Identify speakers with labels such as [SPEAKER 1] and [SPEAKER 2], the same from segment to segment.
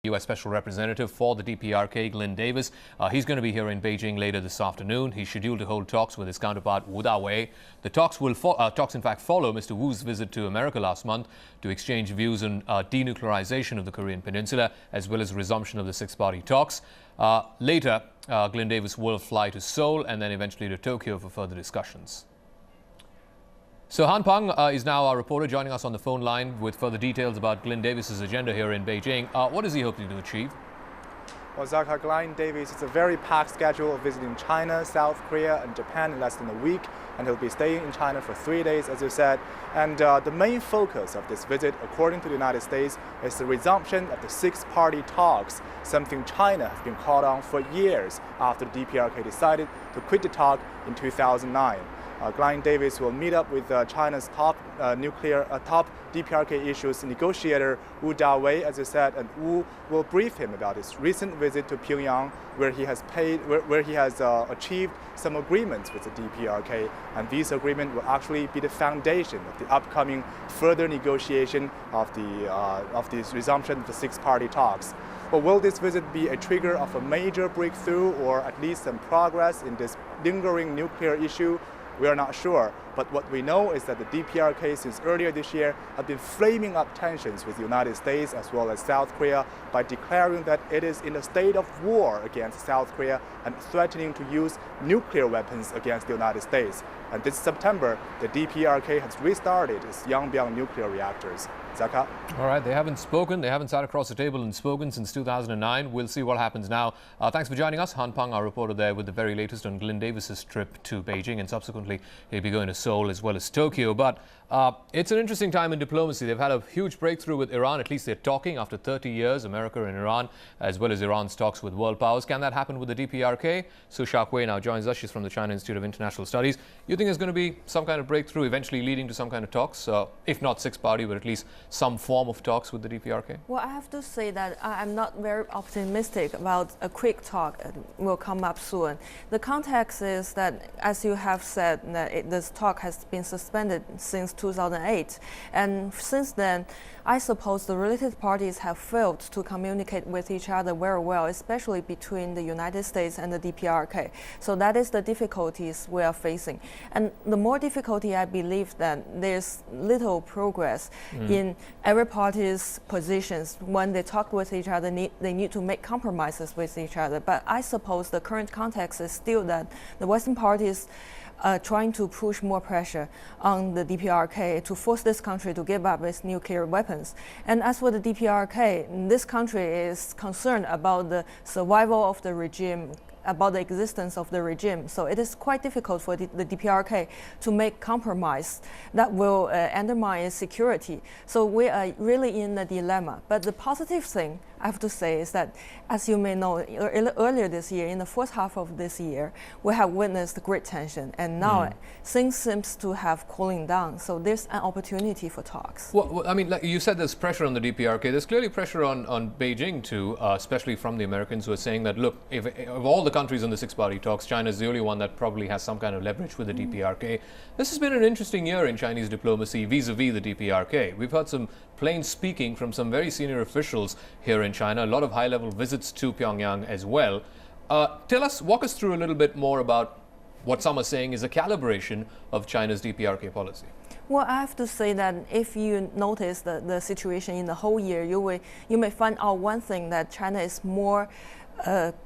[SPEAKER 1] U.S. Special Representative for the DPRK, Glyn Davis. He's going to be here in Beijing later this afternoon. He's scheduled to hold talks with his counterpart, Wu Dawei. The talks in fact follow Mr. Wu's visit to America last month to exchange views on denuclearization of the Korean Peninsula, as well as resumption of the six-party talks. Later, Glyn Davis will fly to Seoul and then eventually to Tokyo for further discussions. So Han Peng is now our reporter, joining us on the phone line with further details about Glyn Davis's agenda here in Beijing. What is he hoping to achieve?
[SPEAKER 2] Well, Zaka, Glyn Davis has a very packed schedule of visiting China, South Korea and Japan in less than a week, and he'll be staying in China for 3 days, as you said. And the main focus of this visit, according to the United States, is the resumption of the six-party talks, something China has been called on for years after the DPRK decided to quit the talk in 2009. Glyn Davis will meet up with China's top top DPRK issues negotiator Wu Dawei, as you said, and Wu will brief him about his recent visit to Pyongyang, where he has achieved some agreements with the DPRK, and these agreements will actually be the foundation of the upcoming further negotiation of the resumption of the six-party talks. But will this visit be a trigger of a major breakthrough or at least some progress in this lingering nuclear issue? We are not sure, but what we know is that the DPRK since earlier this year have been flaming up tensions with the United States as well as South Korea by declaring that it is in a state of war against South Korea and threatening to use nuclear weapons against the United States. And this September, the DPRK has restarted its Yongbyon nuclear reactors. Zaka?
[SPEAKER 1] All right, they haven't spoken. They haven't sat across the table and spoken since 2009. We'll see what happens now. Thanks for joining us. Han Peng, our reporter there, with the very latest on Glyn Davis's trip to Beijing, and subsequently he'll be going to Seoul as well as Tokyo. But it's an interesting time in diplomacy. They've had a huge breakthrough with Iran. At least they're talking after 30 years, America and Iran, as well as Iran's talks with world powers. Can that happen with the DPRK? Su Xiaohui now joins us. She's from the China Institute of International Studies. You think there's going to be some kind of breakthrough eventually leading to some kind of talks, if not six-party, but at least some form of talks with the DPRK?
[SPEAKER 3] Well, I have to say that I'm not very optimistic about a quick talk will come up soon. The context is that, as you have said, that this talk has been suspended since 2008. And since then, I suppose the related parties have failed to communicate with each other very well, especially between the United States and the DPRK. So that is the difficulties we are facing. And the more difficulty, I believe that there's little progress in every party's positions. When they talk with each other, they need to make compromises with each other. But I suppose the current context is still that the Western parties trying to push more pressure on the DPRK to force this country to give up its nuclear weapons. And as for the DPRK, this country is concerned about the survival of the regime, about the existence of the regime. So it is quite difficult for the DPRK to make compromise that will undermine its security. So we are really in a dilemma. But the positive thing I have to say is that, as you may know, earlier this year, in the first half of this year, we have witnessed great tension, and now things seems to have cooling down. So there's an opportunity for talks.
[SPEAKER 1] Well, I mean, like you said, there's pressure on the DPRK. There's clearly pressure on Beijing too, especially from the Americans, who are saying that, look, if of all the countries in the six-party talks, China is the only one that probably has some kind of leverage with the DPRK. This has been an interesting year in Chinese diplomacy vis-a-vis the DPRK. We've heard some plain speaking from some very senior officials here in China, a lot of high-level visits to Pyongyang as well. Walk us through a little bit more about what some are saying is a calibration of China's DPRK policy.
[SPEAKER 3] Well, I have to say that if you notice the situation in the whole year, you may find out one thing, that China is more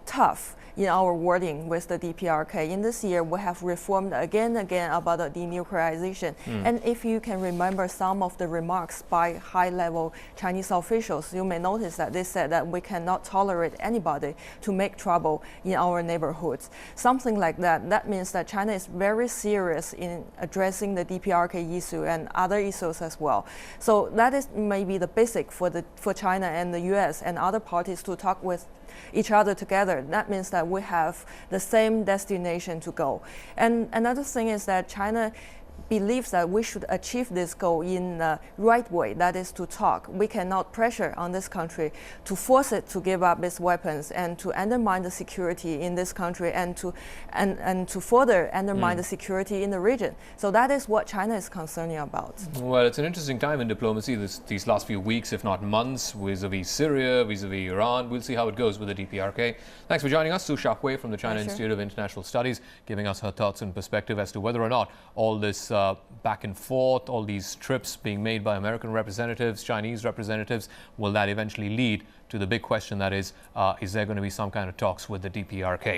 [SPEAKER 3] tough in our wording with the DPRK. In this year, we have reformed again and again about the denuclearization. And if you can remember some of the remarks by high-level Chinese officials, you may notice that they said that we cannot tolerate anybody to make trouble in our neighborhoods. Something like that. That means that China is very serious in addressing the DPRK issue and other issues as well. So that is maybe the basic for China and the US and other parties to talk with each other together. That means that we have the same destination to go. And another thing is that China believes that we should achieve this goal in the right way, that is to talk. We cannot pressure on this country to force it to give up its weapons and to undermine the security in this country and to further undermine the security in the region. So that is what China is concerning about.
[SPEAKER 1] Well, it's an interesting time in diplomacy these last few weeks, if not months, vis-a-vis Syria, vis-a-vis Iran. We'll see how it goes with the DPRK. Thanks for joining us, Su Shahui from the China Institute of International Studies, giving us her thoughts and perspective as to whether or not all this back and forth, all these trips being made by American representatives, Chinese representatives, will that eventually lead to the big question that is there going to be some kind of talks with the DPRK?